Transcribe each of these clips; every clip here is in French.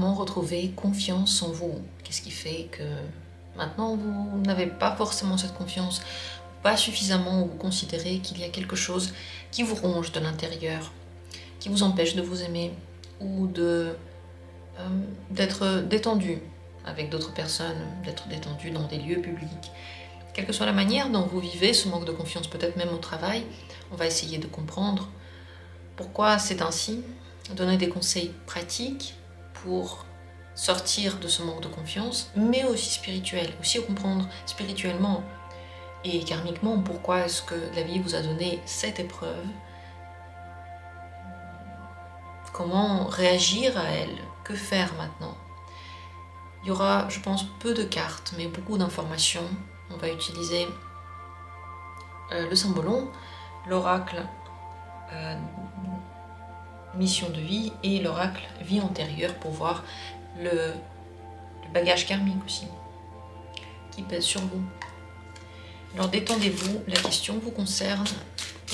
Comment retrouver confiance en vous? Qu'est-ce qui fait que maintenant vous n'avez pas forcément cette confiance, pas suffisamment, ou vous considérez qu'il y a quelque chose qui vous ronge de l'intérieur, qui vous empêche de vous aimer ou d'être détendu avec d'autres personnes, d'être détendu dans des lieux publics. Quelle que soit la manière dont vous vivez ce manque de confiance, peut-être même au travail, on va essayer de comprendre pourquoi c'est ainsi, donner des conseils pratiques pour sortir de ce manque de confiance, mais aussi spirituel, aussi comprendre spirituellement et karmiquement pourquoi est-ce que la vie vous a donné cette épreuve, comment réagir à elle, que faire maintenant. Il y aura, je pense, peu de cartes, mais beaucoup d'informations. On va utiliser le symbolon, l'oracle mission de vie et l'oracle vie antérieure pour voir le bagage karmique aussi qui pèse sur vous. Alors détendez-vous, la question vous concerne,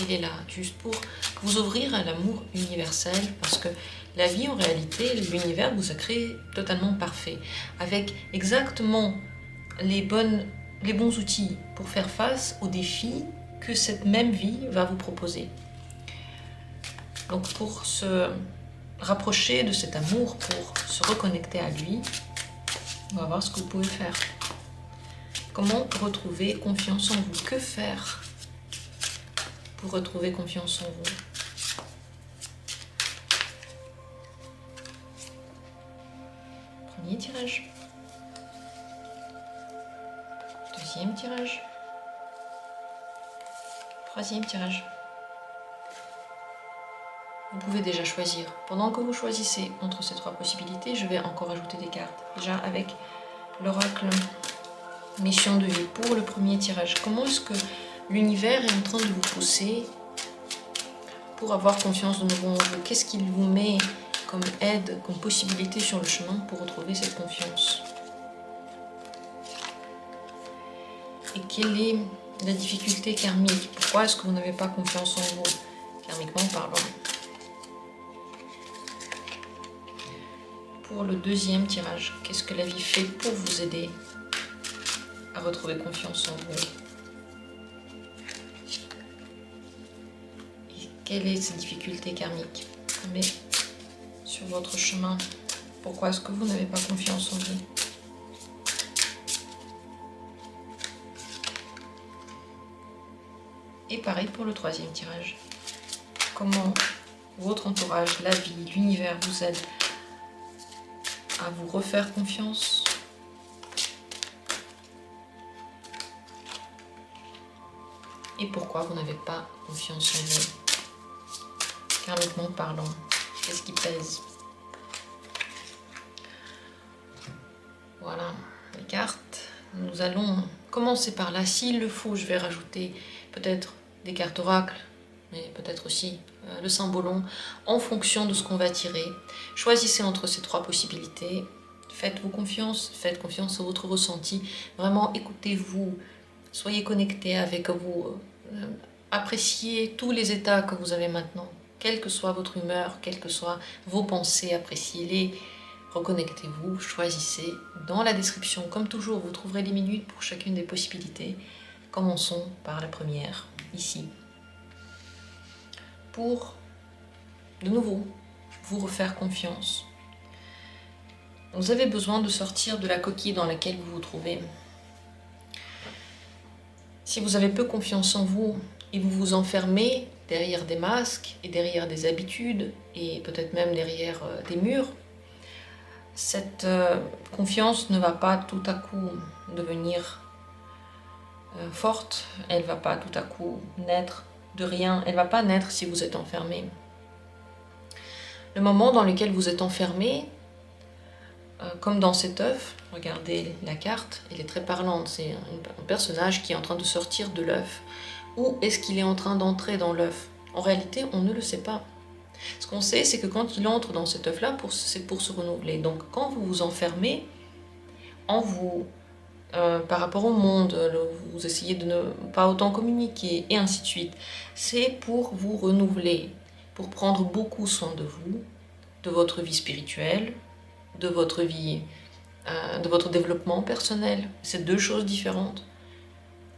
elle est là juste pour vous ouvrir à l'amour universel, parce que la vie en réalité, l'univers vous a créé totalement parfait, avec exactement les bons outils pour faire face aux défis que cette même vie va vous proposer. Donc pour se rapprocher de cet amour, pour se reconnecter à lui, on va voir ce que vous pouvez faire. Comment retrouver confiance en vous? Que faire pour retrouver confiance en vous? Premier tirage. Deuxième tirage. Troisième tirage. Vous pouvez déjà choisir. Pendant que vous choisissez entre ces trois possibilités, je vais encore ajouter des cartes. Déjà avec l'oracle mission de vie pour le premier tirage. Comment est-ce que l'univers est en train de vous pousser pour avoir confiance de nouveau en vous? Qu'est-ce qu'il vous met comme aide, comme possibilité sur le chemin pour retrouver cette confiance? Et quelle est la difficulté karmique? Pourquoi est-ce que vous n'avez pas confiance en vous, karmiquement parlant? Pour le deuxième tirage, qu'est-ce que la vie fait pour vous aider à retrouver confiance en vous? Et quelle est cette difficulté karmique qu'on met sur votre chemin? Pourquoi est-ce que vous n'avez pas confiance en vous? Et pareil pour le troisième tirage. Comment votre entourage, la vie, l'univers vous aide à vous refaire confiance? Et pourquoi vous n'avez pas confiance en vous? Karmiquement parlant, qu'est-ce qui pèse? Voilà, les cartes. Nous allons commencer par là. S'il le faut, je vais rajouter peut-être des cartes oracles, mais peut-être aussi le symbolon, en fonction de ce qu'on va tirer. Choisissez entre ces trois possibilités. Faites-vous confiance, faites confiance à votre ressenti. Vraiment, écoutez-vous, soyez connectés avec vous. Appréciez tous les états que vous avez maintenant. Quelle que soit votre humeur, quelles que soient vos pensées, appréciez-les. Reconnectez-vous, choisissez. Dans la description, comme toujours, vous trouverez les minutes pour chacune des possibilités. Commençons par la première, ici. Pour, de nouveau, vous refaire confiance. Vous avez besoin de sortir de la coquille dans laquelle vous vous trouvez. Si vous avez peu confiance en vous et vous vous enfermez derrière des masques et derrière des habitudes et peut-être même derrière des murs, cette confiance ne va pas tout à coup devenir forte, elle ne va pas tout à coup naître de rien, elle ne va pas naître si vous êtes enfermé. Le moment dans lequel vous êtes enfermé, comme dans cet œuf, regardez la carte, elle est très parlante, c'est un personnage qui est en train de sortir de l'œuf. Où est-ce qu'il est en train d'entrer dans l'œuf? En réalité, on ne le sait pas. Ce qu'on sait, c'est que quand il entre dans cet œuf-là, c'est pour se renouveler. Donc quand vous vous enfermez en vous, par rapport au monde, vous essayez de ne pas autant communiquer, et ainsi de suite, c'est pour vous renouveler, pour prendre beaucoup soin de vous, de votre vie spirituelle, de votre vie, de votre développement personnel, c'est deux choses différentes.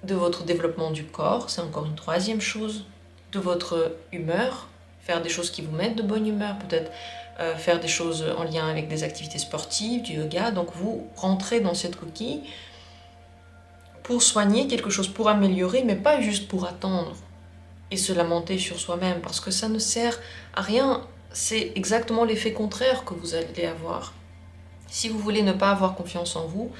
De votre développement du corps, c'est encore une troisième chose. De votre humeur, faire des choses qui vous mettent de bonne humeur, peut-être faire des choses en lien avec des activités sportives, du yoga. Donc vous rentrez dans cette coquille pour soigner quelque chose, pour améliorer, mais pas juste pour attendre et se lamenter sur soi-même, parce que ça ne sert à rien. C'est exactement l'effet contraire que vous allez avoir. Si vous voulez ne pas avoir confiance en vous,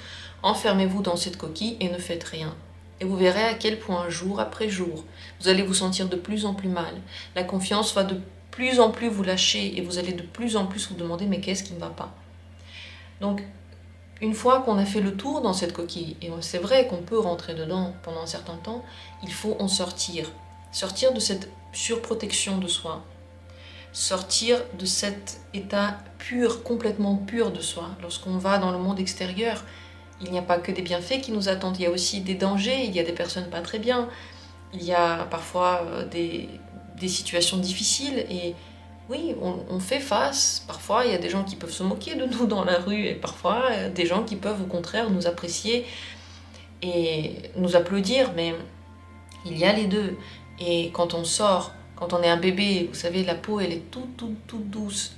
enfermez-vous dans cette coquille et ne faites rien. Et vous verrez à quel point, jour après jour, vous allez vous sentir de plus en plus mal. La confiance va de plus en plus vous lâcher et vous allez de plus en plus vous demander « mais qu'est-ce qui ne va pas ?» Donc, une fois qu'on a fait le tour dans cette coquille, et c'est vrai qu'on peut rentrer dedans pendant un certain temps, il faut en sortir. Sortir de cette surprotection de soi. Sortir de cet état pur, complètement pur de soi. Lorsqu'on va dans le monde extérieur, il n'y a pas que des bienfaits qui nous attendent, il y a aussi des dangers, il y a des personnes pas très bien, il y a parfois des situations difficiles et oui, on fait face. Parfois, il y a des gens qui peuvent se moquer de nous dans la rue et parfois des gens qui peuvent au contraire nous apprécier et nous applaudir, mais il y a les deux. Et quand on sort, quand on est un bébé, vous savez, la peau, elle est toute douce.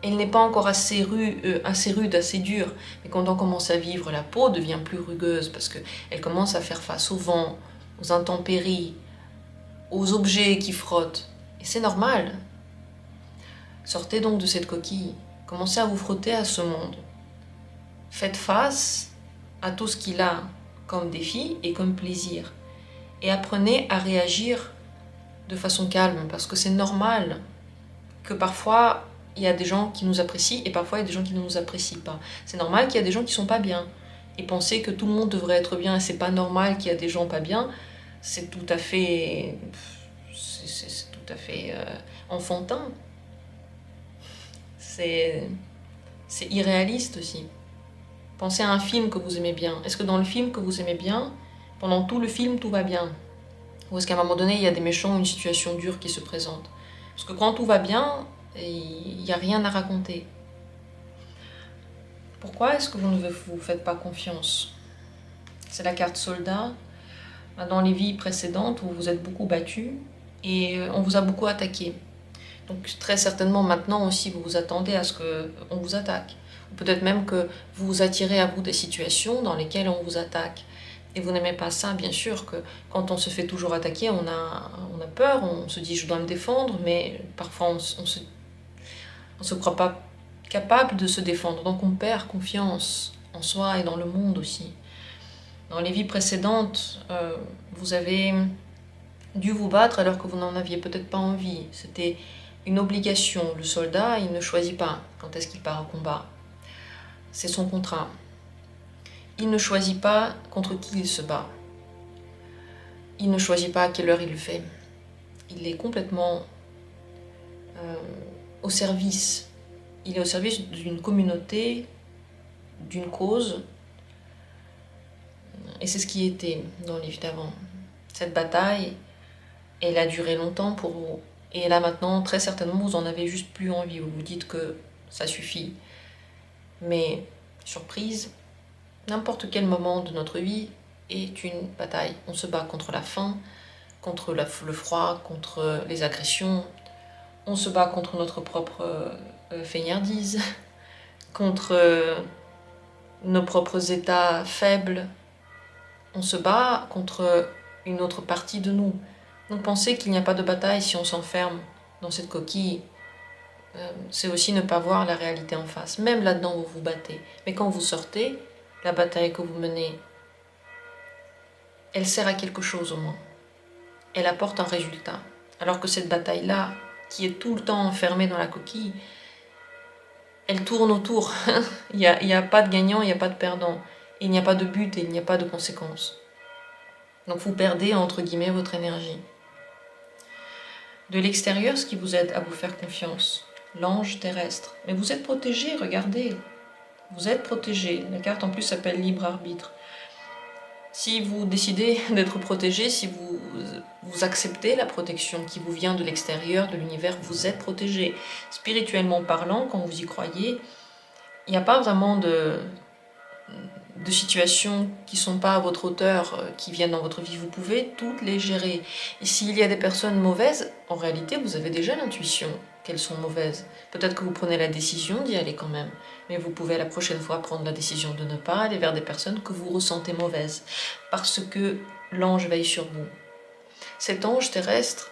Elle n'est pas encore assez rude, assez dure. Mais quand on commence à vivre, la peau devient plus rugueuse parce qu'elle commence à faire face au vent, aux intempéries, aux objets qui frottent. Et c'est normal. Sortez donc de cette coquille. Commencez à vous frotter à ce monde. Faites face à tout ce qu'il a comme défi et comme plaisir. Et apprenez à réagir de façon calme parce que c'est normal que parfois il y a des gens qui nous apprécient et parfois il y a des gens qui ne nous apprécient pas. C'est normal qu'il y a des gens qui sont pas bien. Et penser que tout le monde devrait être bien et c'est pas normal qu'il y a des gens pas bien, c'est tout à fait... c'est tout à fait enfantin. C'est irréaliste aussi. Pensez à un film que vous aimez bien. Est-ce que dans le film que vous aimez bien, pendant tout le film, tout va bien? Ou est-ce qu'à un moment donné, il y a des méchants ou une situation dure qui se présente? Parce que quand tout va bien, il n'y a rien à raconter. Pourquoi est-ce que vous ne vous faites pas confiance? C'est la carte soldat. Dans les vies précédentes, vous vous êtes beaucoup battu et on vous a beaucoup attaqué. Donc très certainement maintenant aussi, vous vous attendez à ce qu'on vous attaque. Ou peut-être même que vous vous attirez à vous des situations dans lesquelles on vous attaque. Et vous n'aimez pas ça, bien sûr, que quand on se fait toujours attaquer, on a peur, on se dit je dois me défendre, mais parfois on se croit pas capable de se défendre. Donc on perd confiance en soi et dans le monde aussi. Dans les vies précédentes, vous avez dû vous battre alors que vous n'en aviez peut-être pas envie. C'était une obligation. Le soldat, il ne choisit pas quand est-ce qu'il part au combat. C'est son contrat. Il ne choisit pas contre qui il se bat. Il ne choisit pas à quelle heure il le fait. Il est complètement au service. Il est au service d'une communauté, d'une cause. Et c'est ce qui était dans les vies d'avant. Cette bataille, elle a duré longtemps pour vous. Et là maintenant, très certainement, vous en avez juste plus envie. Vous vous dites que ça suffit. Mais, surprise, n'importe quel moment de notre vie est une bataille. On se bat contre la faim, contre le froid, contre les agressions. On se bat contre notre propre fainéantise, contre nos propres états faibles. On se bat contre une autre partie de nous. Donc pensez qu'il n'y a pas de bataille si on s'enferme dans cette coquille. C'est aussi ne pas voir la réalité en face. Même là-dedans, vous vous battez. Mais quand vous sortez, la bataille que vous menez, elle sert à quelque chose au moins. Elle apporte un résultat. Alors que cette bataille-là, qui est tout le temps enfermée dans la coquille, elle tourne autour. Il n'y a pas de gagnant, il n'y a pas de perdant. Il n'y a pas de but et il n'y a pas de conséquences. Donc vous perdez, entre guillemets, votre énergie. De l'extérieur, ce qui vous aide à vous faire confiance, l'ange terrestre. Mais vous êtes protégé, regardez. Vous êtes protégé. La carte en plus s'appelle libre arbitre. Si vous décidez d'être protégé, si vous acceptez la protection qui vous vient de l'extérieur, de l'univers, vous êtes protégé. Spirituellement parlant, quand vous y croyez, il n'y a pas vraiment de situations qui ne sont pas à votre hauteur, qui viennent dans votre vie. Vous pouvez toutes les gérer. Et s'il y a des personnes mauvaises, en réalité, vous avez déjà l'intuition qu'elles sont mauvaises. Peut-être que vous prenez la décision d'y aller quand même, mais vous pouvez la prochaine fois prendre la décision de ne pas aller vers des personnes que vous ressentez mauvaises, parce que l'ange veille sur vous. Cet ange terrestre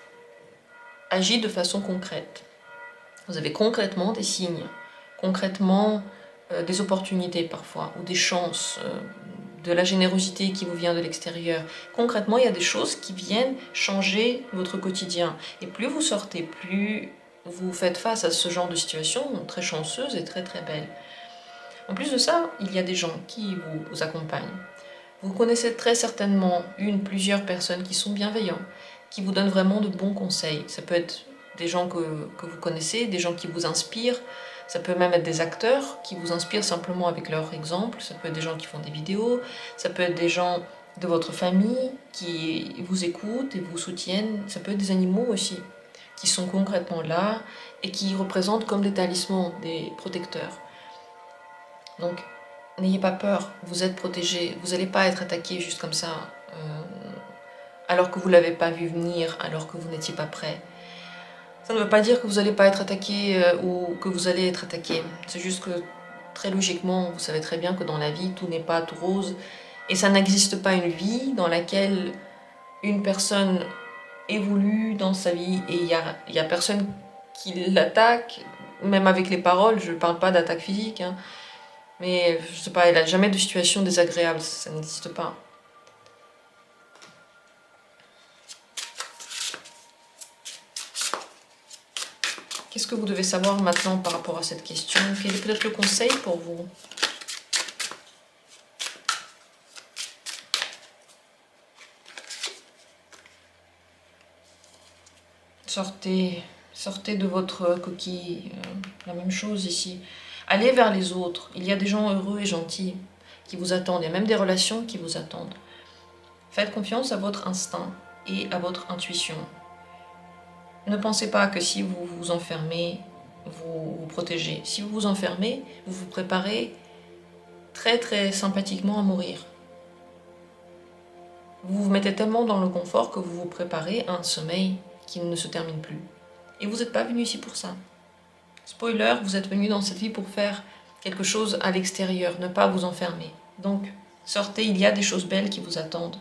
agit de façon concrète. Vous avez concrètement des signes, concrètement des opportunités parfois, ou des chances, de la générosité qui vous vient de l'extérieur. Concrètement, il y a des choses qui viennent changer votre quotidien. Et plus vous sortez, plus vous faites face à ce genre de situation très chanceuse et très très belle. En plus de ça, il y a des gens qui vous accompagnent. Vous connaissez très certainement plusieurs personnes qui sont bienveillants, qui vous donnent vraiment de bons conseils. Ça peut être des gens que vous connaissez, des gens qui vous inspirent. Ça peut même être des acteurs qui vous inspirent simplement avec leur exemple. Ça peut être des gens qui font des vidéos. Ça peut être des gens de votre famille qui vous écoutent et vous soutiennent. Ça peut être des animaux aussi, qui sont concrètement là et qui représentent comme des talismans, des protecteurs. Donc, n'ayez pas peur, vous êtes protégé. Vous n'allez pas être attaqué juste comme ça, alors que vous ne l'avez pas vu venir, alors que vous n'étiez pas prêt. Ça ne veut pas dire que vous n'allez pas être attaqué ou que vous allez être attaqué. C'est juste que très logiquement, vous savez très bien que dans la vie, tout n'est pas tout rose. Et ça n'existe pas une vie dans laquelle une personne évolue dans sa vie et il y a personne qui l'attaque, même avec les paroles. Je ne parle pas d'attaque physique, hein. Mais je sais pas, elle n'a jamais de situation désagréable, ça n'existe pas. Qu'est-ce que vous devez savoir maintenant par rapport à cette question? Quel est peut-être le conseil pour vous? Sortez de votre coquille. La même chose ici. Allez vers les autres. Il y a des gens heureux et gentils qui vous attendent. Il y a même des relations qui vous attendent. Faites confiance à votre instinct et à votre intuition. Ne pensez pas que si vous vous enfermez, vous vous protégez. Si vous vous enfermez, vous vous préparez très très sympathiquement à mourir. Vous vous mettez tellement dans le confort que vous vous préparez à un sommeil qui ne se termine plus. Et vous n'êtes pas venu ici pour ça. Spoiler, vous êtes venu dans cette vie pour faire quelque chose à l'extérieur, ne pas vous enfermer. Donc, sortez, il y a des choses belles qui vous attendent.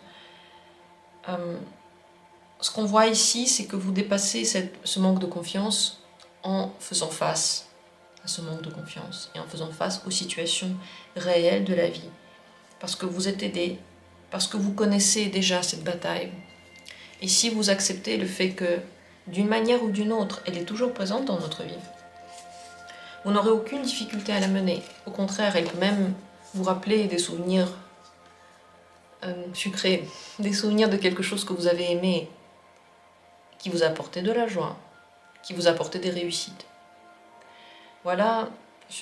Ce qu'on voit ici, c'est que vous dépassez ce manque de confiance en faisant face à ce manque de confiance et en faisant face aux situations réelles de la vie. Parce que vous êtes aidé, parce que vous connaissez déjà cette bataille. Et si vous acceptez le fait que, d'une manière ou d'une autre, elle est toujours présente dans notre vie, vous n'aurez aucune difficulté à la mener. Au contraire, elle peut même vous rappeler des souvenirs sucrés, des souvenirs de quelque chose que vous avez aimé, qui vous a apporté de la joie, qui vous a apporté des réussites. Voilà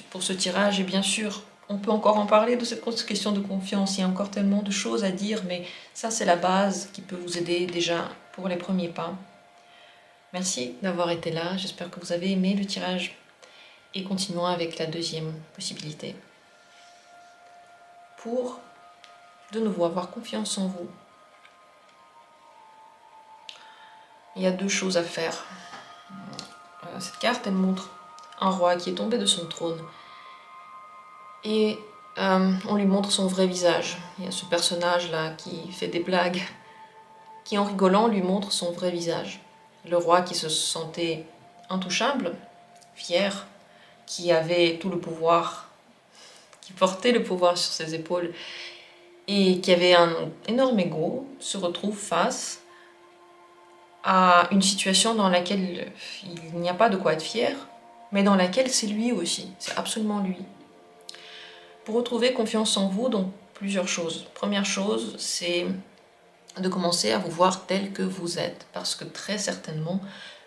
pour ce tirage, et bien sûr, on peut encore en parler de cette question de confiance, il y a encore tellement de choses à dire, mais ça c'est la base qui peut vous aider déjà pour les premiers pas. Merci d'avoir été là, j'espère que vous avez aimé le tirage, et continuons avec la deuxième possibilité. Pour de nouveau avoir confiance en vous, il y a deux choses à faire. Cette carte, elle montre un roi qui est tombé de son trône. Et on lui montre son vrai visage. Il y a ce personnage-là qui fait des blagues, qui en rigolant lui montre son vrai visage. Le roi qui se sentait intouchable, fier, qui avait tout le pouvoir, qui portait le pouvoir sur ses épaules, et qui avait un énorme ego, se retrouve face à une situation dans laquelle il n'y a pas de quoi être fier, mais dans laquelle c'est lui aussi, c'est absolument lui. Pour retrouver confiance en vous, donc plusieurs choses. Première chose, c'est de commencer à vous voir tel que vous êtes, parce que très certainement,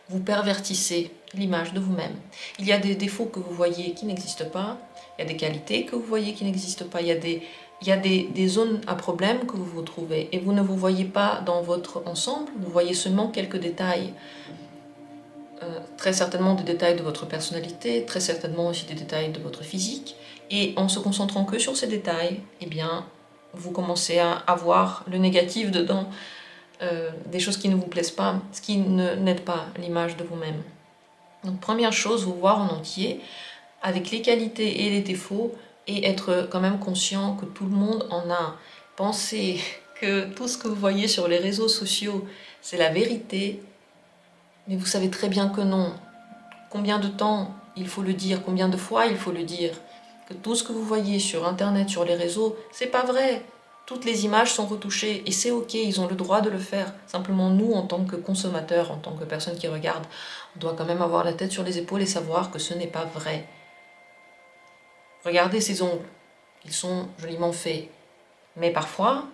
vous pervertissez l'image de vous-même. Il y a des défauts que vous voyez qui n'existent pas, il y a des qualités que vous voyez qui n'existent pas, il y a des zones à problème que vous trouvez, et vous ne vous voyez pas dans votre ensemble, vous voyez seulement quelques détails. Très certainement des détails de votre personnalité, très certainement aussi des détails de votre physique, Et en se concentrant que sur ces détails, eh bien, vous commencez à avoir le négatif dedans, des choses qui ne vous plaisent pas, ce qui n'aide pas l'image de vous-même. Donc première chose, vous voir en entier, avec les qualités et les défauts, et être quand même conscient que tout le monde en a. Pensez que tout ce que vous voyez sur les réseaux sociaux, c'est la vérité, mais vous savez très bien que non. Combien de temps il faut le dire, combien de fois il faut le dire, que tout ce que vous voyez sur internet, sur les réseaux, c'est pas vrai. Toutes les images sont retouchées et c'est ok, ils ont le droit de le faire. Simplement nous, en tant que consommateurs, en tant que personnes qui regardent, on doit quand même avoir la tête sur les épaules et savoir que ce n'est pas vrai. Regardez ces ongles, ils sont joliment faits. Mais parfois,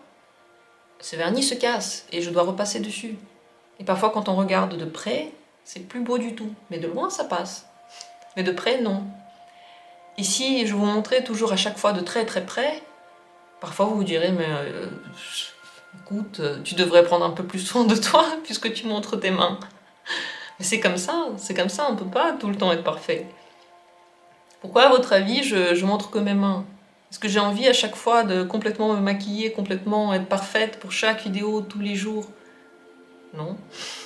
ce vernis se casse et je dois repasser dessus. Et parfois quand on regarde de près, c'est plus beau du tout. Mais de loin ça passe. Mais de près, non. Et si je vous montrais toujours à chaque fois de très très près, parfois vous vous direz, mais écoute, tu devrais prendre un peu plus soin de toi puisque tu montres tes mains. Mais c'est comme ça, on ne peut pas tout le temps être parfait. Pourquoi, à votre avis, je montre que mes mains? Est-ce que j'ai envie à chaque fois de complètement me maquiller, complètement être parfaite pour chaque vidéo, tous les jours? Non,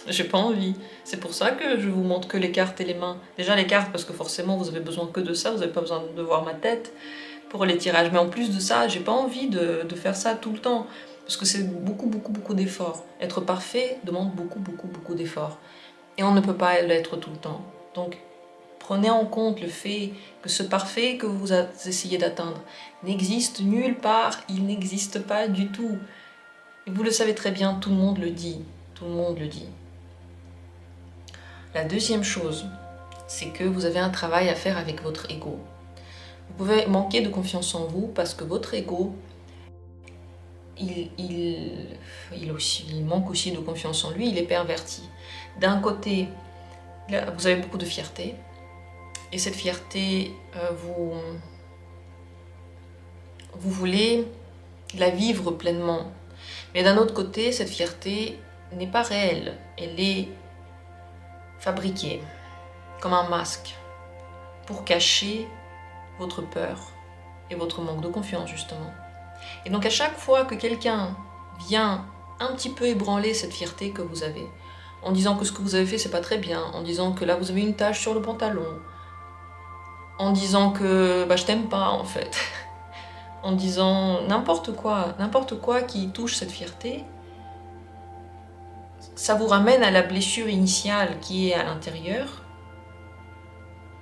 j'ai pas envie. C'est pour ça que je vous montre que les cartes et les mains. Déjà les cartes, parce que forcément vous avez besoin que de ça, vous n'avez pas besoin de voir ma tête pour les tirages. Mais en plus de ça, j'ai pas envie de faire ça tout le temps. Parce que c'est beaucoup d'efforts. Être parfait demande beaucoup d'efforts. Et on ne peut pas l'être tout le temps. Donc, prenez en compte le fait que ce parfait que vous essayez d'atteindre n'existe nulle part, il n'existe pas du tout. Et vous le savez très bien, tout le monde le dit. Tout le monde le dit. La deuxième chose, c'est que vous avez un travail à faire avec votre ego. Vous pouvez manquer de confiance en vous parce que votre ego, il manque aussi de confiance en lui, il est perverti. D'un côté, vous avez beaucoup de fierté, et cette fierté, vous voulez la vivre pleinement. Mais d'un autre côté, cette fierté n'est pas réelle, elle est fabriquée comme un masque pour cacher votre peur et votre manque de confiance justement. Et donc à chaque fois que quelqu'un vient un petit peu ébranler cette fierté que vous avez, en disant que ce que vous avez fait c'est pas très bien, en disant que là vous avez une tache sur le pantalon, en disant que je t'aime pas en fait, en disant n'importe quoi qui touche cette fierté, ça vous ramène à la blessure initiale qui est à l'intérieur,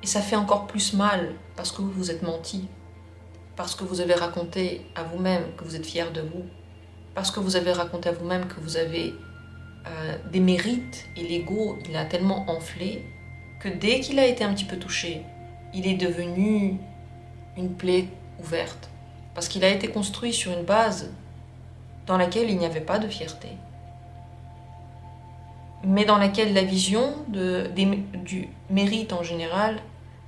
et ça fait encore plus mal parce que vous vous êtes menti, parce que vous avez raconté à vous-même que vous êtes fier de vous, parce que vous avez raconté à vous-même que vous avez des mérites, et l'ego, il a tellement enflé que dès qu'il a été un petit peu touché, il est devenu une plaie ouverte, parce qu'il a été construit sur une base dans laquelle il n'y avait pas de fierté, mais dans laquelle la vision du mérite en général,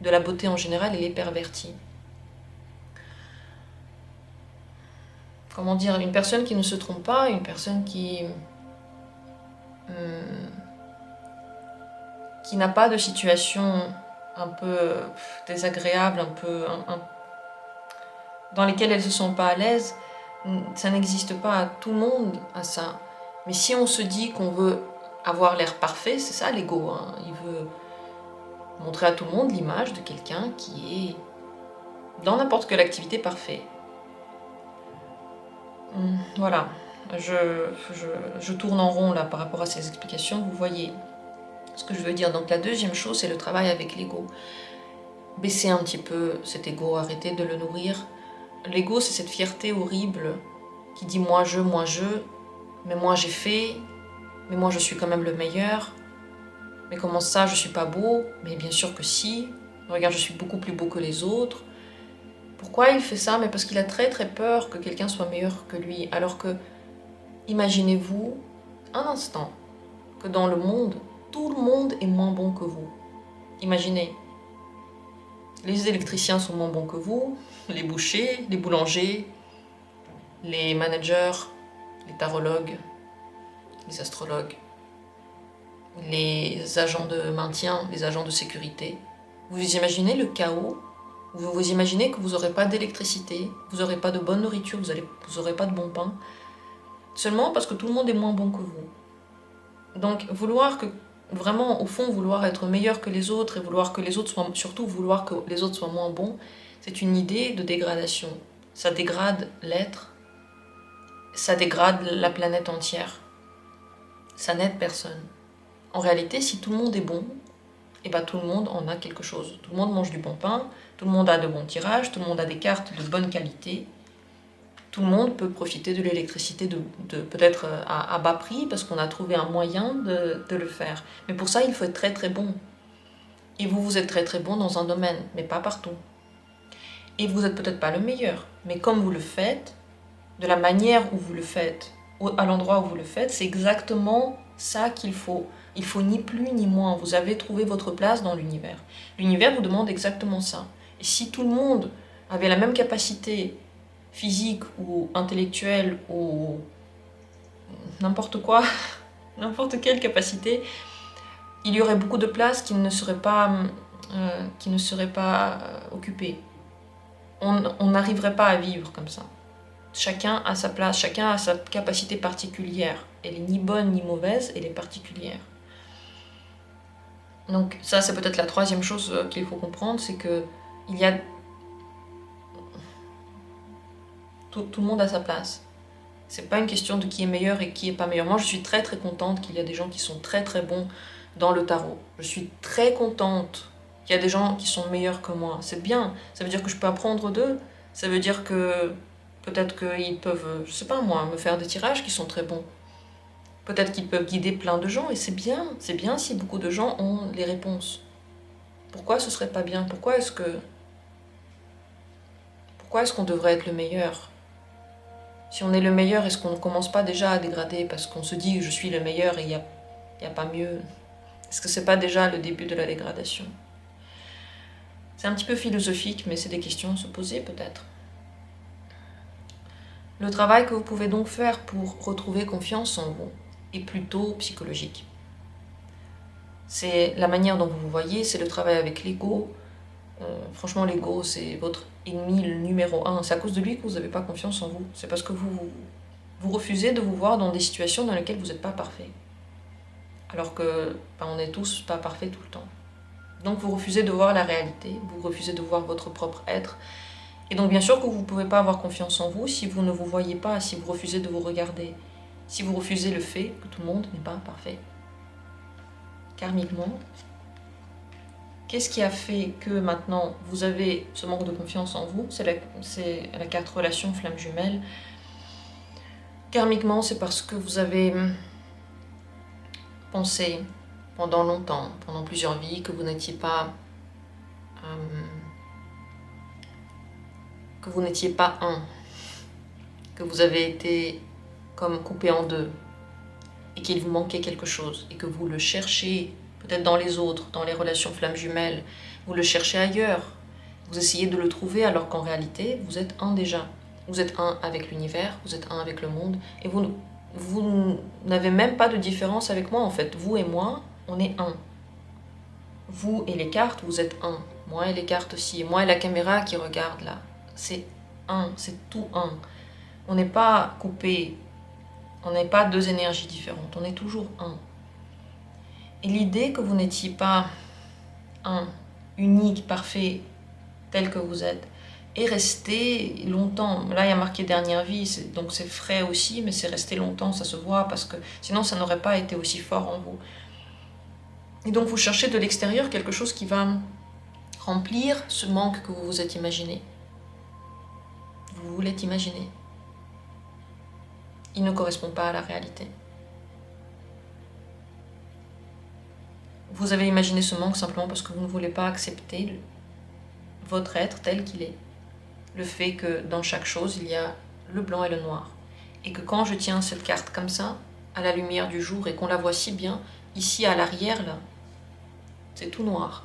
de la beauté en général, elle est pervertie. Comment dire, une personne qui ne se trompe pas, une personne qui n'a pas de situation un peu désagréable, dans lesquelles elle ne se sent pas à l'aise, ça n'existe pas. Tout le monde a ça. Mais si on se dit qu'on veut avoir l'air parfait, c'est ça l'ego, hein. Il veut montrer à tout le monde l'image de quelqu'un qui est dans n'importe quelle activité parfait. Voilà, je tourne en rond là par rapport à ces explications, vous voyez ce que je veux dire. Donc la deuxième chose, c'est le travail avec l'ego. Baisser un petit peu cet ego, arrêter de le nourrir. L'ego, c'est cette fierté horrible qui dit moi je, mais moi j'ai fait, mais moi je suis quand même le meilleur. Mais comment ça, je suis pas beau? Mais bien sûr que si. Regarde, je suis beaucoup plus beau que les autres. Pourquoi il fait ça? Mais parce qu'il a très peur que quelqu'un soit meilleur que lui. Alors que, imaginez-vous un instant que dans le monde, tout le monde est moins bon que vous. Imaginez. Les électriciens sont moins bons que vous, les bouchers, les boulangers, les managers, les tarologues, les astrologues, les agents de maintien, les agents de sécurité. Vous imaginez le chaos Vous vous imaginez que vous n'aurez pas d'électricité, vous n'aurez pas de bonne nourriture, vous n'aurez pas de bon pain, seulement parce que tout le monde est moins bon que vous. Donc vraiment, au fond, vouloir être meilleur que les autres et vouloir que les autres soient, surtout vouloir que les autres soient moins bons, c'est une idée de dégradation. Ça dégrade l'être, ça dégrade la planète entière. Ça n'aide personne. En réalité, si tout le monde est bon, et ben tout le monde en a quelque chose. Tout le monde mange du bon pain, tout le monde a de bons tirages, tout le monde a des cartes de bonne qualité. Tout le monde peut profiter de l'électricité peut-être à bas prix parce qu'on a trouvé un moyen de le faire. Mais pour ça, il faut être très très bon. Et vous êtes très très bon dans un domaine, mais pas partout. Et vous n'êtes peut-être pas le meilleur, mais comme vous le faites, de la manière où vous le faites, à l'endroit où vous le faites, c'est exactement ça qu'il faut. Il faut ni plus ni moins. Vous avez trouvé votre place dans l'univers. L'univers vous demande exactement ça. Et si tout le monde avait la même capacité physique ou intellectuelle ou n'importe quoi, n'importe quelle capacité, il y aurait beaucoup de places qui ne seraient pas occupées. On n'arriverait pas à vivre comme ça. Chacun a sa place, chacun a sa capacité particulière. Elle est ni bonne ni mauvaise, elle est particulière. Donc ça, c'est peut-être la troisième chose qu'il faut comprendre, c'est que il y a tout le monde a sa place. C'est pas une question de qui est meilleur et qui est pas meilleur. Moi, je suis très très contente qu'il y a des gens qui sont très très bons dans le tarot. Je suis très contente qu'il y a des gens qui sont meilleurs que moi. C'est bien. Ça veut dire que je peux apprendre d'eux. Ça veut dire que peut-être qu'ils peuvent, je sais pas moi, me faire des tirages qui sont très bons. Peut-être qu'ils peuvent guider plein de gens et c'est bien. C'est bien si beaucoup de gens ont les réponses. Pourquoi ce serait pas bien? Pourquoi est-ce qu'on devrait être le meilleur? Si on est le meilleur, est-ce qu'on ne commence pas déjà à dégrader parce qu'on se dit je suis le meilleur et il n'y a pas mieux? Est-ce que c'est pas déjà le début de la dégradation? C'est un petit peu philosophique, mais c'est des questions à se poser peut-être. Le travail que vous pouvez donc faire pour retrouver confiance en vous est plutôt psychologique. C'est la manière dont vous vous voyez, c'est le travail avec l'ego. Franchement, l'ego, c'est votre ennemi le numéro 1. C'est à cause de lui que vous n'avez pas confiance en vous. C'est parce que vous refusez de vous voir dans des situations dans lesquelles vous n'êtes pas parfait. Alors que on n'est tous pas parfaits tout le temps. Donc vous refusez de voir la réalité, vous refusez de voir votre propre être. Et donc bien sûr que vous ne pouvez pas avoir confiance en vous si vous ne vous voyez pas, si vous refusez de vous regarder, si vous refusez le fait que tout le monde n'est pas parfait. Karmiquement, qu'est-ce qui a fait que maintenant vous avez ce manque de confiance en vous? C'est la carte relation flamme jumelle. Karmiquement, c'est parce que vous avez pensé pendant longtemps, pendant plusieurs vies, que vous n'étiez pas un, que vous avez été comme coupé en deux et qu'il vous manquait quelque chose et que vous le cherchez peut-être dans les autres, dans les relations flammes jumelles, vous le cherchez ailleurs, vous essayez de le trouver alors qu'en réalité vous êtes un déjà. Vous êtes un avec l'univers, vous êtes un avec le monde et vous n'avez même pas de différence avec moi en fait. Vous et moi, on est un. Vous et les cartes, vous êtes un. Moi et les cartes aussi. Moi et la caméra qui regarde là. C'est un, c'est tout un. On n'est pas coupé. On n'est pas deux énergies différentes. On est toujours un. Et l'idée que vous n'étiez pas un, unique, parfait, tel que vous êtes, est restée longtemps. Là, il y a marqué dernière vie, donc c'est frais aussi, mais c'est resté longtemps, ça se voit, parce que sinon ça n'aurait pas été aussi fort en vous. Et donc vous cherchez de l'extérieur quelque chose qui va remplir ce manque que vous vous êtes imaginé. Vous voulez imaginer. Il ne correspond pas à la réalité. Vous avez imaginé ce manque simplement parce que vous ne voulez pas accepter votre être tel qu'il est. Le fait que dans chaque chose, il y a le blanc et le noir. Et que quand je tiens cette carte comme ça, à la lumière du jour, et qu'on la voit si bien, ici à l'arrière, là, c'est tout noir.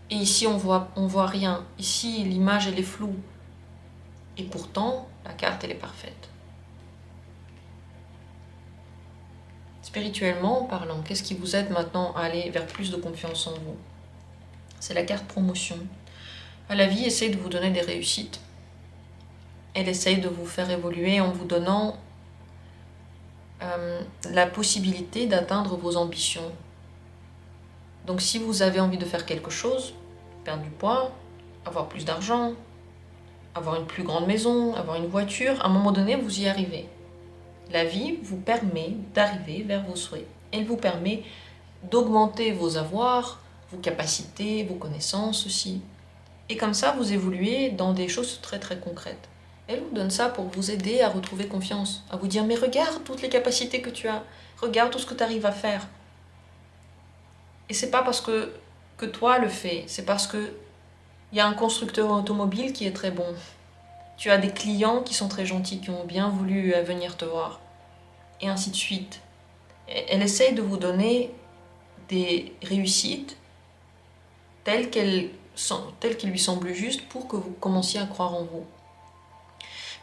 Et ici, on voit rien. Ici, l'image, elle est floue. Et pourtant, la carte, elle est parfaite. Spirituellement parlant, qu'est-ce qui vous aide maintenant à aller vers plus de confiance en vous? C'est la carte promotion. La vie essaie de vous donner des réussites. Elle essaye de vous faire évoluer en vous donnant la possibilité d'atteindre vos ambitions. Donc si vous avez envie de faire quelque chose, perdre du poids, avoir plus d'argent, avoir une plus grande maison, avoir une voiture, à un moment donné, vous y arrivez. La vie vous permet d'arriver vers vos souhaits. Elle vous permet d'augmenter vos avoirs, vos capacités, vos connaissances aussi. Et comme ça, vous évoluez dans des choses très très concrètes. Elle vous donne ça pour vous aider à retrouver confiance, à vous dire mais regarde toutes les capacités que tu as, regarde tout ce que tu arrives à faire. Et c'est pas parce que toi le fais, c'est parce que il y a un constructeur automobile qui est très bon. Tu as des clients qui sont très gentils, qui ont bien voulu venir te voir. Et ainsi de suite. Elle essaye de vous donner des réussites telles qu'elles lui semblent justes pour que vous commenciez à croire en vous.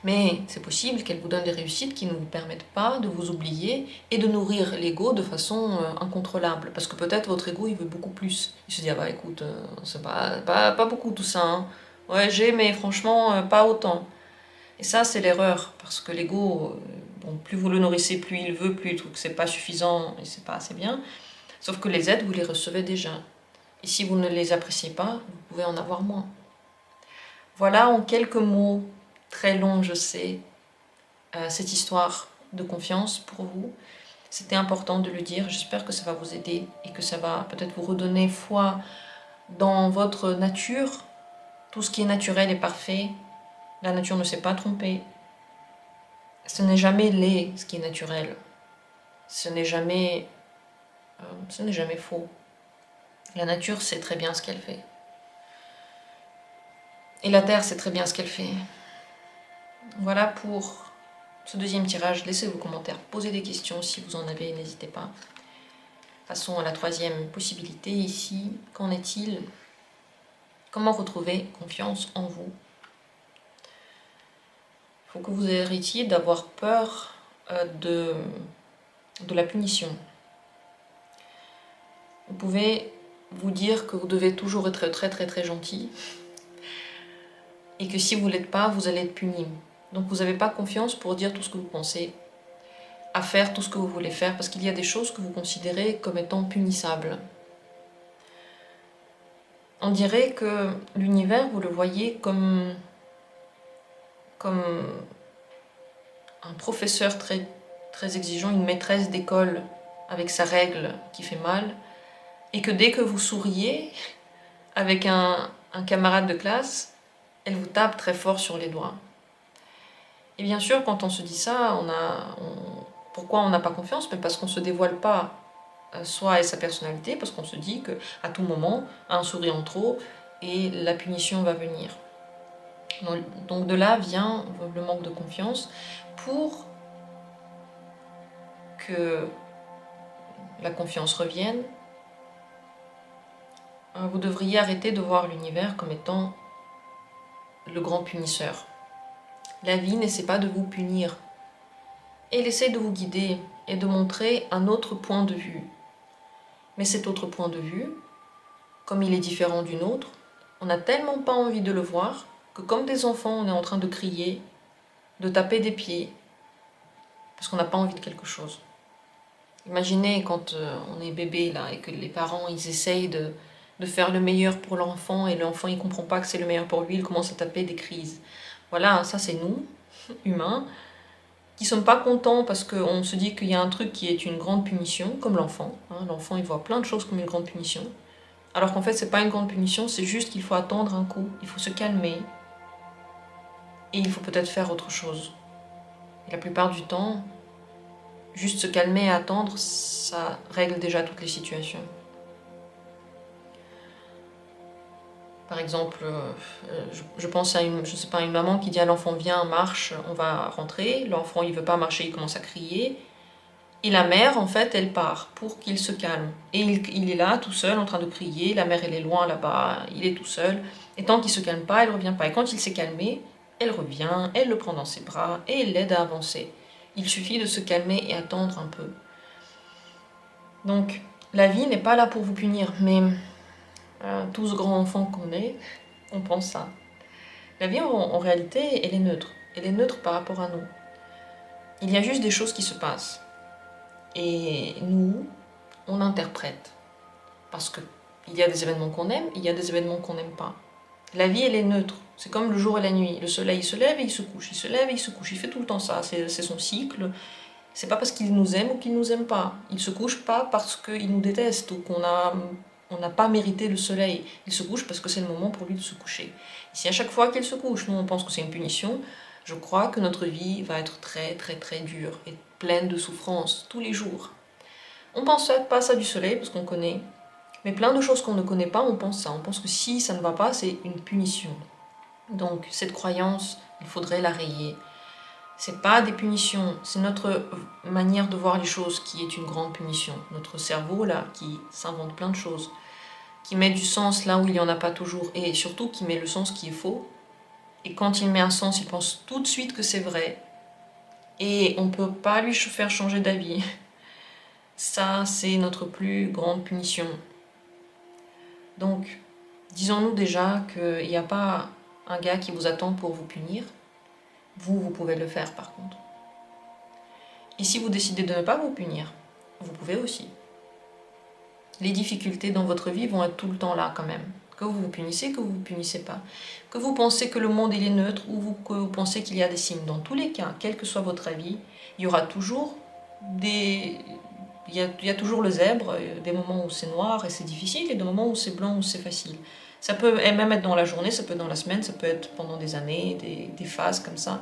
Mais c'est possible qu'elle vous donne des réussites qui ne vous permettent pas de vous oublier et de nourrir l'ego de façon incontrôlable. Parce que peut-être votre ego, il veut beaucoup plus. Il se dit, ah bah écoute, c'est pas beaucoup tout ça. Hein. Ouais, j'ai, mais franchement, pas autant. Et ça, c'est l'erreur. Parce que l'ego, bon, plus vous le nourrissez, plus il veut, plus il trouve que c'est pas suffisant et c'est pas assez bien. Sauf que les aides, vous les recevez déjà. Et si vous ne les appréciez pas, vous pouvez en avoir moins. Voilà en quelques mots, très longs je sais, cette histoire de confiance pour vous. C'était important de le dire, j'espère que ça va vous aider et que ça va peut-être vous redonner foi dans votre nature. Tout ce qui est naturel est parfait, la nature ne s'est pas trompée. Ce n'est jamais laid ce qui est naturel, ce n'est jamais faux. La nature sait très bien ce qu'elle fait. Et la Terre sait très bien ce qu'elle fait. Voilà pour ce deuxième tirage. Laissez vos commentaires, posez des questions si vous en avez, n'hésitez pas. Passons à la troisième possibilité ici. Qu'en est-il? Comment retrouver confiance en vous? Il faut que vous arrêtiez d'avoir peur de la punition. Vous pouvez vous dire que vous devez toujours être très très très gentil et que si vous ne l'êtes pas, vous allez être puni. Donc vous n'avez pas confiance pour dire tout ce que vous pensez, à faire tout ce que vous voulez faire, parce qu'il y a des choses que vous considérez comme étant punissables. On dirait que l'univers, vous le voyez comme un professeur très, très exigeant, une maîtresse d'école avec sa règle qui fait mal, et que dès que vous souriez avec un camarade de classe, elle vous tape très fort sur les doigts. Et bien sûr, quand on se dit ça, pourquoi on n'a pas confiance? Mais parce qu'on ne se dévoile pas soi et sa personnalité, parce qu'on se dit qu'à tout moment, un sourire en trop et la punition va venir. Donc de là vient le manque de confiance. Pour que la confiance revienne, vous devriez arrêter de voir l'univers comme étant le grand punisseur. La vie n'essaie pas de vous punir. Elle essaie de vous guider et de montrer un autre point de vue. Mais cet autre point de vue, comme il est différent du nôtre, on n'a tellement pas envie de le voir que comme des enfants, on est en train de crier, de taper des pieds, parce qu'on n'a pas envie de quelque chose. Imaginez quand on est bébé là et que les parents ils essayent de faire le meilleur pour l'enfant et l'enfant il comprend pas que c'est le meilleur pour lui, il commence à taper des crises. Voilà, ça c'est nous, humains, qui ne sommes pas contents parce qu'on se dit qu'il y a un truc qui est une grande punition, comme l'enfant. Hein, l'enfant il voit plein de choses comme une grande punition. Alors qu'en fait c'est pas une grande punition, c'est juste qu'il faut attendre un coup, il faut se calmer et il faut peut-être faire autre chose. Et la plupart du temps, juste se calmer et attendre, ça règle déjà toutes les situations. Par exemple, je pense à une maman qui dit à l'enfant viens, marche, on va rentrer. L'enfant il veut pas marcher, il commence à crier. Et la mère en fait elle part pour qu'il se calme. Et il est là tout seul en train de crier, la mère elle est loin là-bas, il est tout seul. Et tant qu'il se calme pas, elle revient pas. Et quand il s'est calmé, elle revient, elle le prend dans ses bras et elle l'aide à avancer. Il suffit de se calmer et attendre un peu. Donc la vie n'est pas là pour vous punir, mais tout ce grand enfant qu'on est, On pense ça. La vie, en réalité, elle est neutre. Elle est neutre par rapport à nous. Il y a juste des choses qui se passent. Et nous, on interprète. Parce que il y a des événements qu'on aime, il y a des événements qu'on n'aime pas. La vie, elle est neutre. C'est comme le jour et la nuit. Le soleil, il se lève et il se couche. Il se lève et il se couche. Il fait tout le temps ça. C'est son cycle. C'est pas parce qu'il nous aime ou qu'il nous aime pas. Il se couche pas parce qu'il nous déteste ou on n'a pas mérité le soleil. Il se couche parce que c'est le moment pour lui de se coucher. Et si à chaque fois qu'il se couche, nous on pense que c'est une punition, je crois que notre vie va être très très très dure et pleine de souffrances tous les jours. On pense pas ça du soleil parce qu'on connaît, mais plein de choses qu'on ne connaît pas, on pense ça. On pense que si ça ne va pas, c'est une punition. Donc cette croyance, il faudrait la rayer. C'est pas des punitions, c'est notre manière de voir les choses qui est une grande punition. Notre cerveau, là, qui s'invente plein de choses, qui met du sens là où il n'y en a pas toujours, et surtout qui met le sens qui est faux. Et quand il met un sens, il pense tout de suite que c'est vrai. Et on ne peut pas lui faire changer d'avis. Ça, c'est notre plus grande punition. Donc, disons-nous déjà qu'il n'y a pas un gars qui vous attend pour vous punir. Vous pouvez le faire par contre. Et si vous décidez de ne pas vous punir, vous pouvez aussi. Les difficultés dans votre vie vont être tout le temps là quand même. Que vous vous punissez, que vous ne vous punissez pas. Que vous pensez que le monde il est neutre ou que vous pensez qu'il y a des signes. Dans tous les cas, quel que soit votre avis, il y aura toujours des... Il y a toujours le zèbre, des moments où c'est noir et c'est difficile, et des moments où c'est blanc, où c'est facile. Ça peut même être dans la journée, ça peut être dans la semaine, ça peut être pendant des années, des phases comme ça,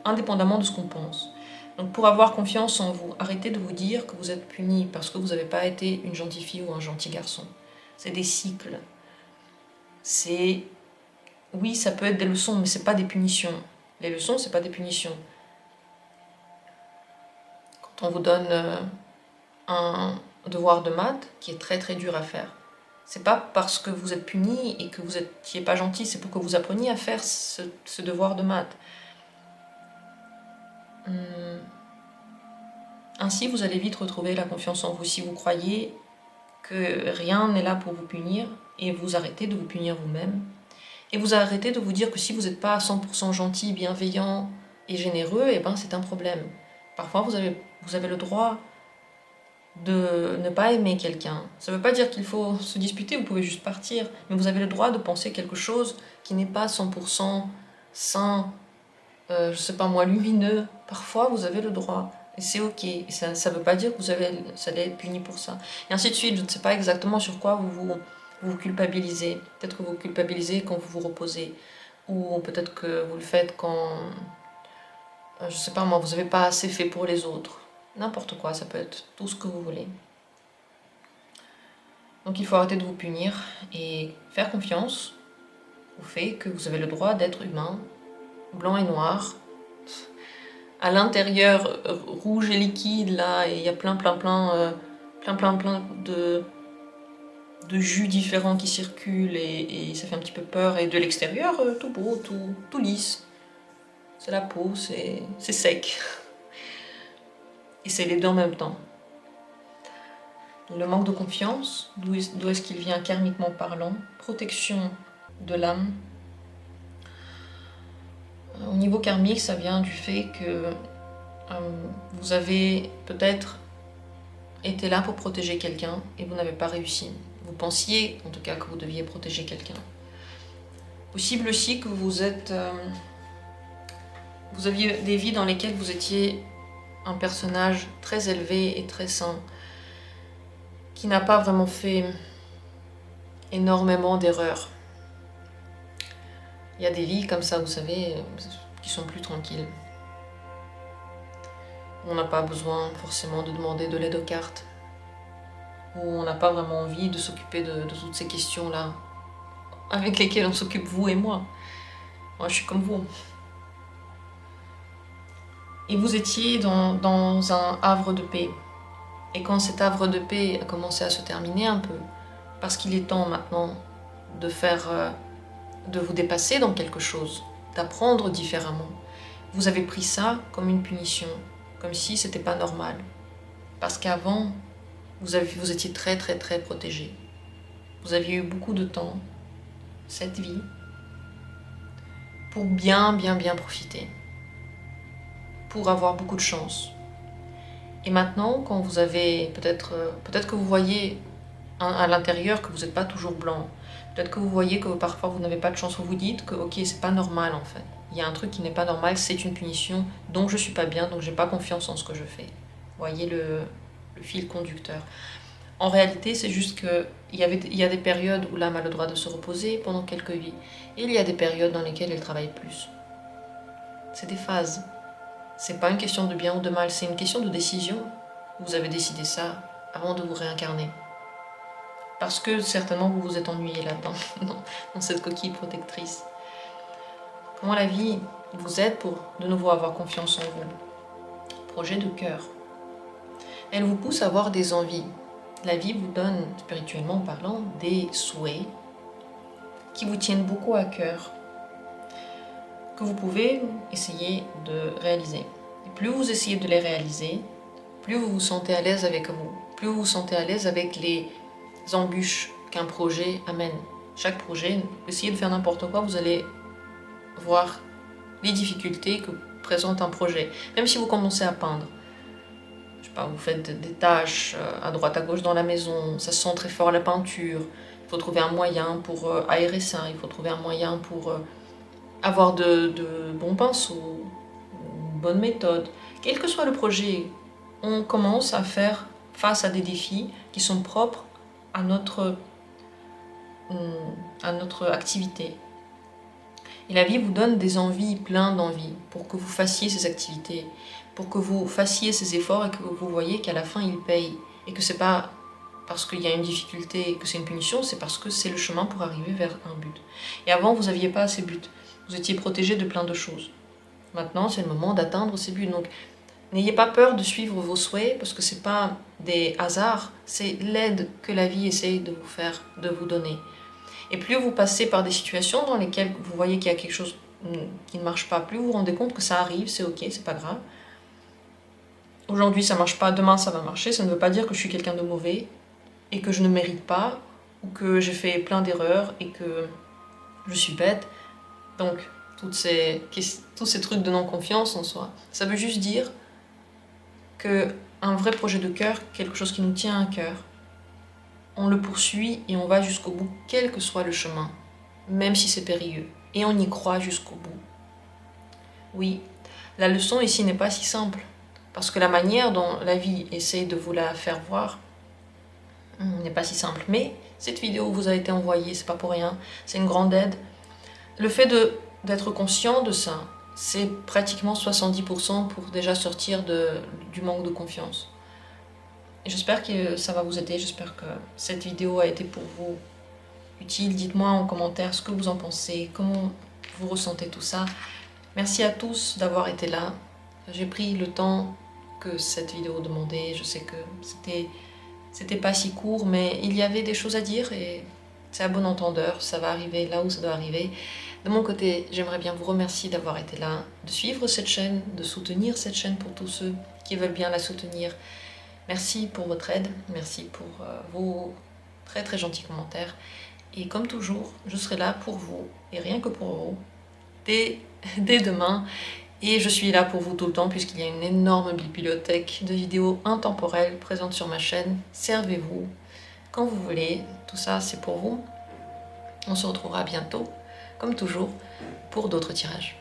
indépendamment de ce qu'on pense. Donc pour avoir confiance en vous, arrêtez de vous dire que vous êtes puni parce que vous n'avez pas été une gentille fille ou un gentil garçon. C'est des cycles. Oui, ça peut être des leçons, mais c'est pas des punitions. Les leçons, c'est pas des punitions. Quand on vous donne un devoir de maths qui est très très dur à faire, c'est pas parce que vous êtes puni et que vous n'étiez pas gentil, c'est pour que vous appreniez à faire ce devoir de maths. Ainsi, vous allez vite retrouver la confiance en vous. Si vous croyez que rien n'est là pour vous punir, et vous arrêtez de vous punir vous-même, et vous arrêtez de vous dire que si vous n'êtes pas à 100% gentil, bienveillant et généreux, eh ben c'est un problème. Parfois, vous avez le droit de ne pas aimer quelqu'un. Ça ne veut pas dire qu'il faut se disputer, vous pouvez juste partir, mais vous avez le droit de penser quelque chose qui n'est pas 100% sain, je sais pas moi, lumineux. Parfois, vous avez le droit. Et c'est ok. Et ça ne veut pas dire que vous allez être puni pour ça. Et ainsi de suite. Je ne sais pas exactement sur quoi vous culpabilisez. Peut-être que vous culpabilisez quand vous vous reposez. Ou peut-être que vous le faites quand, je sais pas moi, vous n'avez pas assez fait pour les autres. N'importe quoi, ça peut être tout ce que vous voulez. Donc il faut arrêter de vous punir et faire confiance au fait que vous avez le droit d'être humain, blanc et noir. À l'intérieur, rouge et liquide, là, et il y a plein de jus différents qui circulent et ça fait un petit peu peur. Et de l'extérieur, tout beau, tout lisse. C'est la peau, c'est sec. Et c'est les deux en même temps. Le manque de confiance, d'où est-ce qu'il vient karmiquement parlant? Protection de l'âme. Au niveau karmique, ça vient du fait que vous avez peut-être été là pour protéger quelqu'un et vous n'avez pas réussi. Vous pensiez en tout cas que vous deviez protéger quelqu'un. Possible aussi que vous aviez des vies dans lesquelles vous étiez un personnage très élevé et très saint, qui n'a pas vraiment fait énormément d'erreurs. Il y a des vies comme ça, vous savez, qui sont plus tranquilles. On n'a pas besoin forcément de demander de l'aide aux cartes. Où on n'a pas vraiment envie de s'occuper de toutes ces questions-là, avec lesquelles on s'occupe vous et moi. Moi, je suis comme vous. Et vous étiez dans un havre de paix. Et quand cet havre de paix a commencé à se terminer un peu, parce qu'il est temps maintenant de vous dépasser dans quelque chose, d'apprendre différemment, vous avez pris ça comme une punition, comme si c'était pas normal. Parce qu'avant, vous étiez très très très protégé. Vous aviez eu beaucoup de temps, cette vie, pour bien profiter, pour avoir beaucoup de chance. Et maintenant, quand vous avez, peut-être que vous voyez à l'intérieur que vous n'êtes pas toujours blanc, peut-être que vous voyez que parfois vous n'avez pas de chance, vous vous dites que ok, c'est pas normal en fait. Il y a un truc qui n'est pas normal, c'est une punition, donc je suis pas bien, donc j'ai pas confiance en ce que je fais. Vous voyez le fil conducteur. En réalité, c'est juste qu'il y a des périodes où l'âme a le droit de se reposer pendant quelques vies, et il y a des périodes dans lesquelles elle travaille plus. C'est des phases. C'est pas une question de bien ou de mal, c'est une question de décision. Vous avez décidé ça avant de vous réincarner. Parce que certainement vous vous êtes ennuyé là-dedans, dans cette coquille protectrice. Comment la vie vous aide pour de nouveau avoir confiance en vous? Projet de cœur. Elle vous pousse à avoir des envies. La vie vous donne, spirituellement parlant, des souhaits qui vous tiennent beaucoup à cœur, que vous pouvez essayer de réaliser. Et plus vous essayez de les réaliser, plus vous vous sentez à l'aise avec vous, plus vous vous sentez à l'aise avec les embûches qu'un projet amène. Chaque projet, essayez de faire n'importe quoi, vous allez voir les difficultés que présente un projet. Même si vous commencez à peindre, je sais pas, vous faites des tâches à droite à gauche dans la maison, ça sent très fort la peinture, il faut trouver un moyen pour aérer ça, il faut trouver un moyen pour avoir de bons pinceaux, une bonne méthode. Quel que soit le projet, on commence à faire face à des défis qui sont propres à notre activité. Et la vie vous donne des envies, plein d'envies, pour que vous fassiez ces activités, pour que vous fassiez ces efforts et que vous voyez qu'à la fin, ils payent. Et que c'est pas parce qu'il y a une difficulté que c'est une punition, c'est parce que c'est le chemin pour arriver vers un but. Et avant, vous n'aviez pas ces buts. Vous étiez protégé de plein de choses. Maintenant, c'est le moment d'atteindre ces buts. Donc, n'ayez pas peur de suivre vos souhaits, parce que c'est pas des hasards, c'est l'aide que la vie essaye de vous faire, de vous donner. Et plus vous passez par des situations dans lesquelles vous voyez qu'il y a quelque chose qui ne marche pas, plus vous vous rendez compte que ça arrive, c'est ok, c'est pas grave. Aujourd'hui ça marche pas, demain ça va marcher, ça ne veut pas dire que je suis quelqu'un de mauvais et que je ne mérite pas, ou que j'ai fait plein d'erreurs et que je suis bête. Donc, tous ces trucs de non-confiance en soi, ça veut juste dire qu'un vrai projet de cœur, quelque chose qui nous tient à cœur, on le poursuit et on va jusqu'au bout, quel que soit le chemin, même si c'est périlleux. Et on y croit jusqu'au bout. Oui, la leçon ici n'est pas si simple, parce que la manière dont la vie essaie de vous la faire voir n'est pas si simple. Mais cette vidéo vous a été envoyée, c'est pas pour rien, c'est une grande aide. Le fait d'être conscient de ça, c'est pratiquement 70% pour déjà sortir du manque de confiance. Et j'espère que ça va vous aider, j'espère que cette vidéo a été pour vous utile. Dites-moi en commentaire ce que vous en pensez, comment vous ressentez tout ça. Merci à tous d'avoir été là. J'ai pris le temps que cette vidéo demandait. Je sais que c'était pas si court, mais il y avait des choses à dire et c'est à bon entendeur, ça va arriver là où ça doit arriver. De mon côté, j'aimerais bien vous remercier d'avoir été là, de suivre cette chaîne, de soutenir cette chaîne pour tous ceux qui veulent bien la soutenir. Merci pour votre aide, merci pour vos très très gentils commentaires. Et comme toujours, je serai là pour vous, et rien que pour vous, dès demain. Et je suis là pour vous tout le temps, puisqu'il y a une énorme bibliothèque de vidéos intemporelles présentes sur ma chaîne. Servez-vous quand vous voulez, tout ça c'est pour vous. On se retrouvera bientôt, comme toujours, pour d'autres tirages.